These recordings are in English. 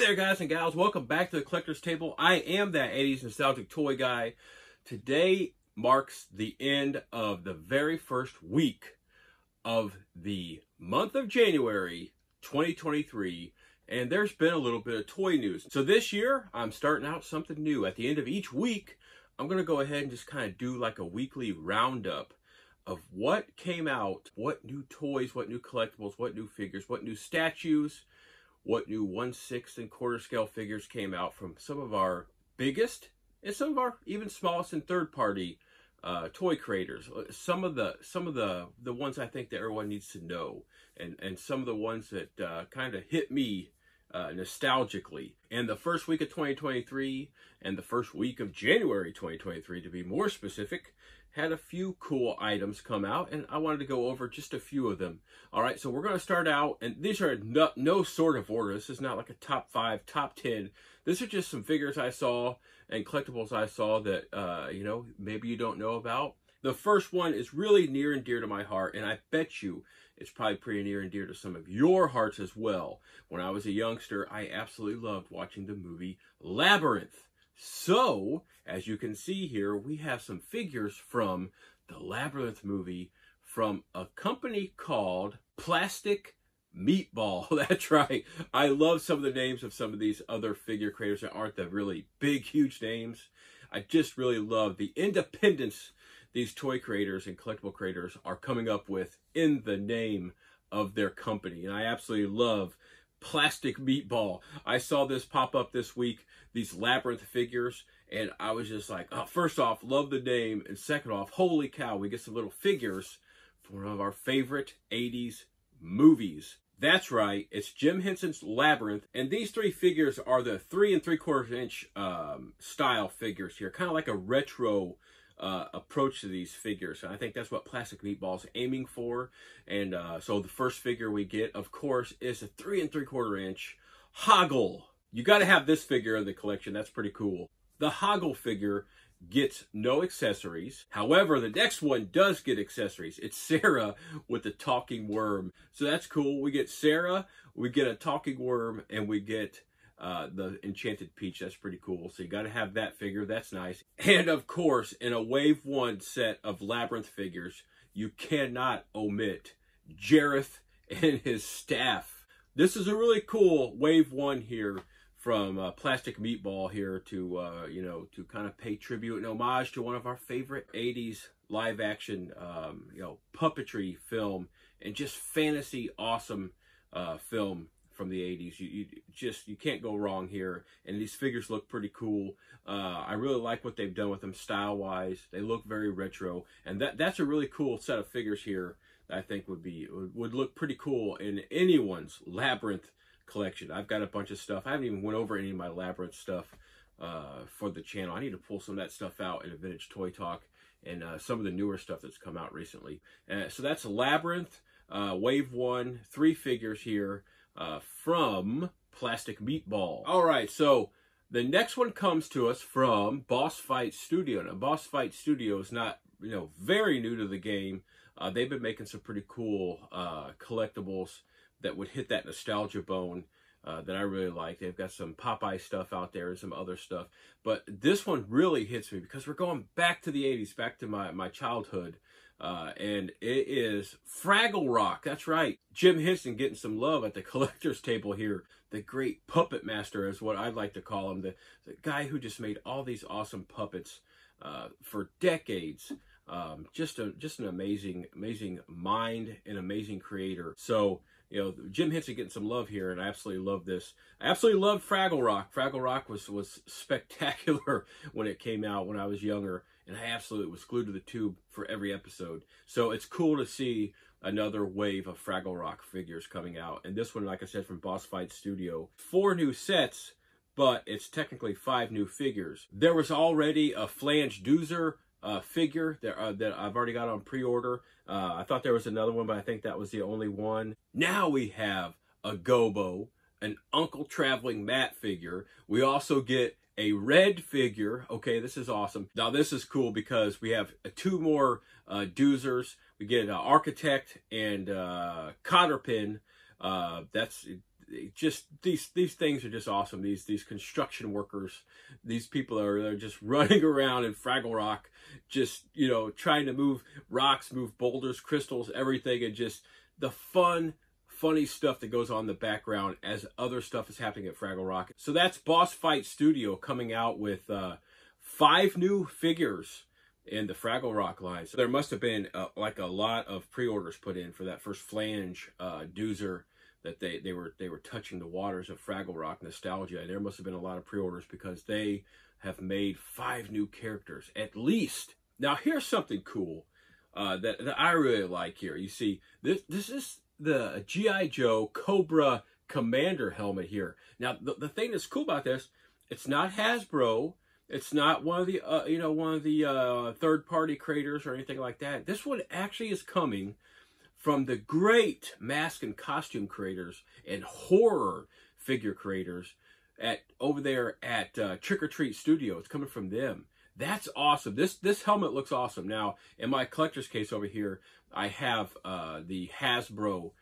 there, guys and gals. Welcome back to the Collector's Table. I am that 80s nostalgic toy guy. Today marks the end of the very first week of the month of January 2023, and there's been a little bit of toy news. So this year, I'm starting out something new. At the end of each week, I'm going to go ahead and just kind of do like a weekly roundup of what came out, what new toys, what new collectibles, what new figures, what new statues, what new 1/6 and quarter scale figures came out from some of our biggest and some of our even smallest and third party toy creators. Some of the ones I think that everyone needs to know, and some of the ones that kind of hit me nostalgically. And the first week of 2023 and the first week of January 2023, to be more specific, had a few cool items come out, and I wanted to go over just a few of them. All right, so we're going to start out, and these are no sort of order. This is not like a top 5, top 10. These are just some figures I saw and collectibles I saw that, maybe you don't know about. The first one is really near and dear to my heart, and I bet you it's probably pretty near and dear to some of your hearts as well. When I was a youngster, I absolutely loved watching the movie Labyrinth. So, as you can see here, we have some figures from the Labyrinth movie from a company called Plastic Meatball. That's right. I love some of the names of some of these other figure creators that aren't the really big, huge names. I just really love the independence these toy creators and collectible creators are coming up with in the name of their company. And I absolutely love Plastic Meatball. I saw this pop up this week, these Labyrinth figures, and I was just like, oh, first off, love the name, and second off, holy cow, we get some little figures from one of our favorite 80s movies. That's right, it's Jim Henson's Labyrinth, and these three figures are the 3 3/4 inch style figures here, kind of like a retro approach to these figures. And I think that's what Plastic Meatball's aiming for. And so the first figure we get, of course, is a 3 3/4 inch Hoggle. You got to have this figure in the collection. That's pretty cool. The Hoggle figure gets no accessories. However, the next one does get accessories. It's Sarah with the talking worm. So that's cool. We get Sarah, we get a talking worm, and we get the Enchanted Peach. That's pretty cool. So you got to have that figure. That's nice. And of course, in a Wave 1 set of Labyrinth figures, you cannot omit Jareth and his staff. This is a really cool Wave 1 here from Plastic Meatball here to, to kind of pay tribute and homage to one of our favorite 80s live action, puppetry film and just fantasy awesome film from the 80s. You can't go wrong here, and these figures look pretty cool. I really like what they've done with them style wise. They look very retro, and that's a really cool set of figures here that I think would look pretty cool in anyone's Labyrinth collection. I've got a bunch of stuff. I haven't even went over any of my Labyrinth stuff for the channel. I need to pull some of that stuff out in a Vintage Toy Talk and some of the newer stuff that's come out recently. So that's Labyrinth, Wave 1, 3 figures here from Plastic Meatball. All right, so the next one comes to us from Boss Fight Studio. Now, Boss Fight Studio is not, very new to the game. They've been making some pretty cool collectibles that would hit that nostalgia bone that I really like. They've got some Popeye stuff out there and some other stuff. But this one really hits me because we're going back to the 80s, back to my childhood. And it is Fraggle Rock. That's right. Jim Henson getting some love at the collector's table here. The great puppet master is what I'd like to call him. The guy who just made all these awesome puppets for decades. Just an amazing mind and amazing creator. So, Jim Henson getting some love here, and I absolutely love this. I absolutely love Fraggle Rock. Fraggle Rock was spectacular when it came out when I was younger, and I absolutely was glued to the tube for every episode. So it's cool to see another wave of Fraggle Rock figures coming out. And this one, like I said, from Boss Fight Studio. 4 new sets, but it's technically 5 new figures. There was already a Flange Doozer figure that I've already got on pre-order. I thought there was another one, but I think that was the only one. Now we have a Gobo, an Uncle Traveling Matt figure. We also get a red figure. Okay, this is awesome. Now this is cool because we have 2 more Doozers. We get Architect and Cotterpin. just these things are just awesome. These construction workers, these people they're just running around in Fraggle Rock, just, you know, trying to move rocks, move boulders, crystals, everything, and just the funny stuff that goes on in the background as other stuff is happening at Fraggle Rock. So that's Boss Fight Studio coming out with 5 new figures in the Fraggle Rock line. So there must have been like a lot of pre-orders put in for that first flange doozer that they were touching the waters of Fraggle Rock nostalgia. There must have been a lot of pre-orders because they have made 5 new characters at least. Now here's something cool that I really like here. You see, this is the G.I. Joe Cobra Commander helmet here. Now the thing that's cool about this, it's not Hasbro. It's not one of the third-party creators or anything like that. This one actually is coming from the great mask and costume creators and horror figure creators over there at Trick or Treat Studio. It's coming from them. That's awesome. This helmet looks awesome. Now, in my collector's case over here, I have the Hasbro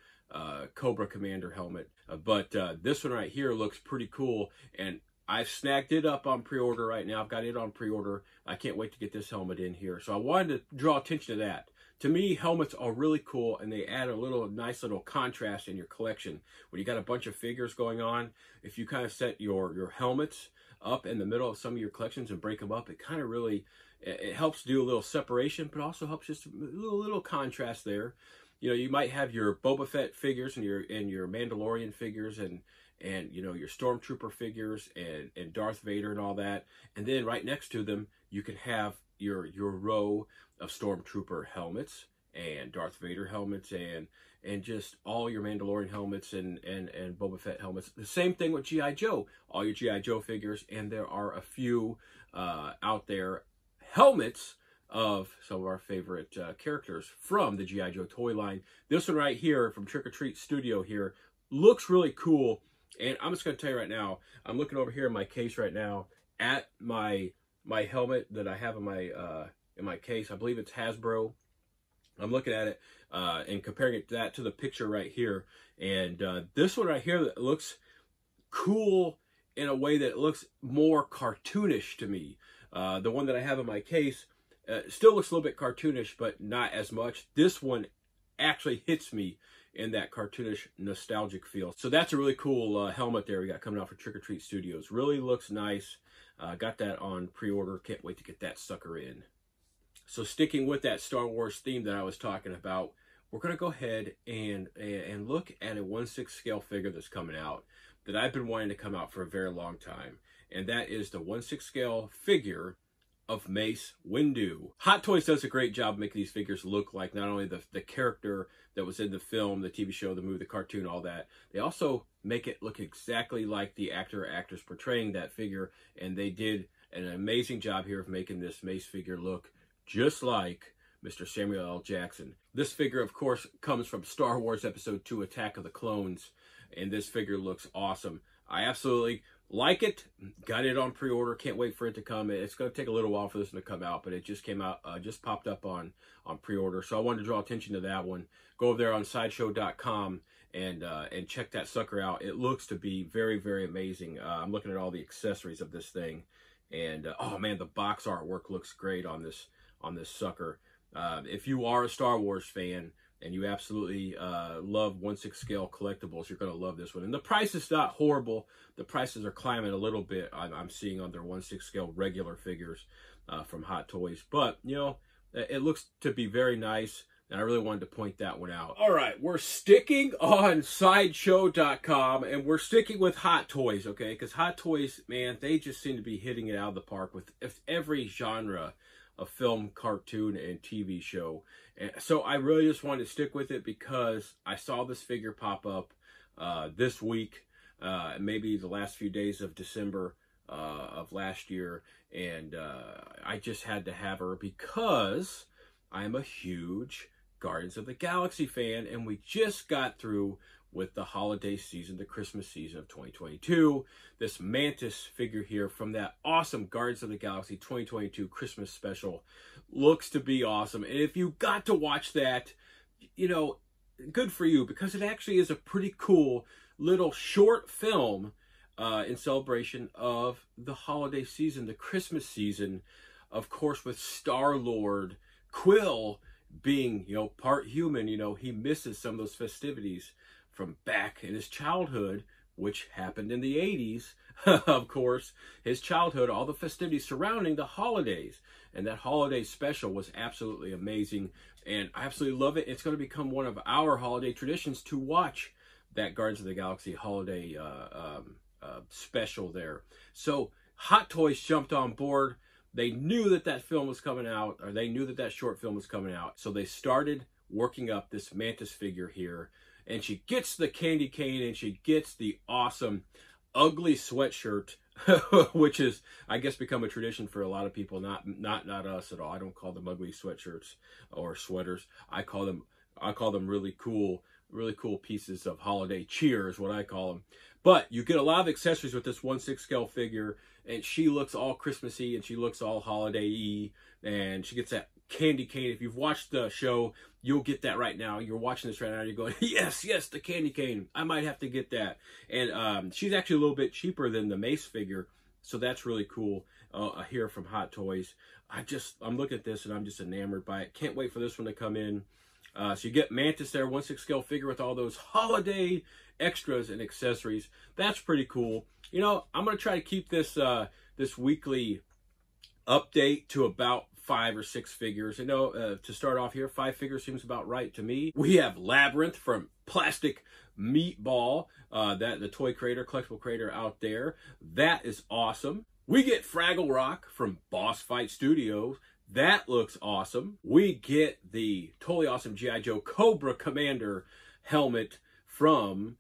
Cobra Commander helmet, but this one right here looks pretty cool, and I've snagged it up on pre-order right now. I've got it on pre-order. I can't wait to get this helmet in here. So I wanted to draw attention to that. To me, helmets are really cool, and they add a nice little contrast in your collection. When you got a bunch of figures going on, if you kind of set your helmets up in the middle of some of your collections and break them up, it kind of really, it helps do a little separation, but also helps just a little contrast there. You know, you might have your Boba Fett figures and your Mandalorian figures and you know, your Stormtrooper figures and Darth Vader and all that. And then right next to them, you can have your row of Stormtrooper helmets and Darth Vader helmets and just all your Mandalorian helmets and Boba Fett helmets. The same thing with G.I. Joe. All your G.I. Joe figures, and there are a few out there helmets of some of our favorite characters from the G.I. Joe toy line. This one right here from Trick or Treat Studio here looks really cool. And I'm just going to tell you right now, I'm looking over here in my case right now at my helmet that I have in my case. I believe it's Hasbro. I'm looking at it and comparing that to the picture right here. And this one right here that looks cool in a way that it looks more cartoonish to me. The one that I have in my case still looks a little bit cartoonish, but not as much. This one actually hits me in that cartoonish nostalgic feel. So that's a really cool helmet there we got coming out for Trick or Treat Studios. Really looks nice. Got that on pre-order. Can't wait to get that sucker in. So sticking with that Star Wars theme that I was talking about, we're going to go ahead and look at a 1/6 scale figure that's coming out that I've been wanting to come out for a very long time. And that is the 1/6 scale figure of Mace Windu. Hot Toys does a great job making these figures look like not only the character that was in the film, the TV show, the movie, the cartoon, all that. They also make it look exactly like the actor or actress portraying that figure, and they did an amazing job here of making this Mace figure look just like Mr. Samuel L. Jackson. This figure, of course, comes from Star Wars Episode 2, Attack of the Clones, and this figure looks awesome. I absolutely like it. Got it on pre-order. Can't wait for it to come. It's going to take a little while for this one to come out, but it just came out, just popped up on pre-order. So I wanted to draw attention to that one. Go over there on sideshow.com and check that sucker out. It looks to be very, very amazing. I'm looking at all the accessories of this thing, and oh man, the box artwork looks great on this sucker. If you are a Star Wars fan and you absolutely love 1/6 scale collectibles, you're going to love this one. And the price is not horrible. The prices are climbing a little bit. I'm seeing on their 1/6 scale regular figures from Hot Toys. But, you know, it looks to be very nice, and I really wanted to point that one out. All right, we're sticking on Sideshow.com, and we're sticking with Hot Toys, okay? Because Hot Toys, man, they just seem to be hitting it out of the park with every genre of film, cartoon, and TV show. And so I really just wanted to stick with it because I saw this figure pop up this week, maybe the last few days of December of last year, and I just had to have her because I'm a huge Guardians of the Galaxy fan, and we just got through with the holiday season, the Christmas season of 2022. This Mantis figure here from that awesome Guardians of the Galaxy 2022 Christmas special looks to be awesome. And if you got to watch that, you know, good for you, because it actually is a pretty cool little short film in celebration of the holiday season, the Christmas season, of course, with Star-Lord Quill being, you know, part human. You know, he misses some of those festivities from back in his childhood, which happened in the 80s. Of course, his childhood, all the festivities surrounding the holidays. And that holiday special was absolutely amazing. And I absolutely love it. It's going to become one of our holiday traditions to watch that Guardians of the Galaxy holiday special there. So Hot Toys jumped on board. They knew that that film was coming out, or they knew that that short film was coming out. So they started working up this Mantis figure here. And she gets the candy cane, and she gets the awesome ugly sweatshirt, which is, I guess, become a tradition for a lot of people, not us at all. I don't call them ugly sweatshirts or sweaters. I call them really cool pieces of holiday cheer is what I call them. But you get a lot of accessories with this 1/6 scale figure, and she looks all Christmassy and she looks all holiday-y, and she gets that candy cane. If you've watched the show, you'll get that right now. You're watching this right now, you're going, yes, the candy cane. I might have to get that. And she's actually a little bit cheaper than the Mace figure, so that's really cool here from Hot Toys. I'm looking at this and I'm just enamored by it. Can't wait for this one to come in. So you get Mantis there, 1/6 scale figure with all those holiday extras and accessories. That's pretty cool. You know, I'm going to try to keep this this weekly update to about 5 or 6 figures. You know, to start off here, 5 figures seems about right to me. We have Labyrinth from Plastic Meatball, that the toy creator, collectible creator out there. That is awesome. We get Fraggle Rock from Boss Fight Studios. That looks awesome. We get the totally awesome G.I. Joe Cobra Commander helmet from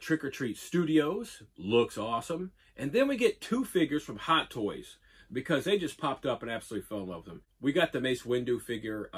Trick or Treat Studios. Looks awesome. And then we get 2 figures from Hot Toys, because they just popped up and absolutely fell in love with them. We got the Mace Windu figure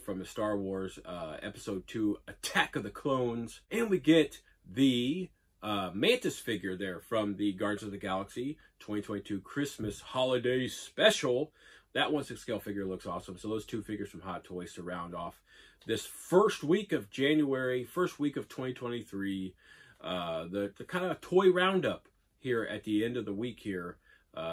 from the Star Wars Episode 2 Attack of the Clones. And we get the Mantis figure there from the Guardians of the Galaxy 2022 Christmas Holiday Special. That 1/6 scale figure looks awesome. So those 2 figures from Hot Toys to round off this first week of January, first week of 2023. The kind of toy roundup here at the end of the week here.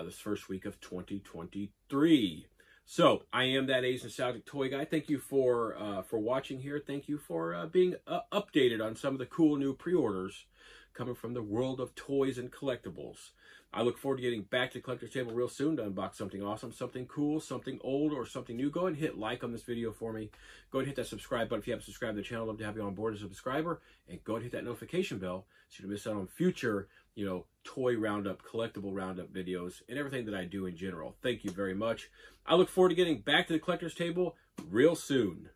This first week of 2023. So I am that Asian Nostalgic Toy Guy. Thank you for watching here. Thank you for being updated on some of the cool new pre-orders coming from the world of toys and collectibles. I look forward to getting back to the collector's table real soon to unbox something awesome, something cool, something old, or something new. Go ahead and hit like on this video for me. Go ahead and hit that subscribe button if you haven't subscribed to the channel. I'd love to have you on board as a subscriber. And go ahead and hit that notification bell so you don't miss out on future, you know, toy roundup, collectible roundup videos, and everything that I do in general. Thank you very much. I look forward to getting back to the collector's table real soon.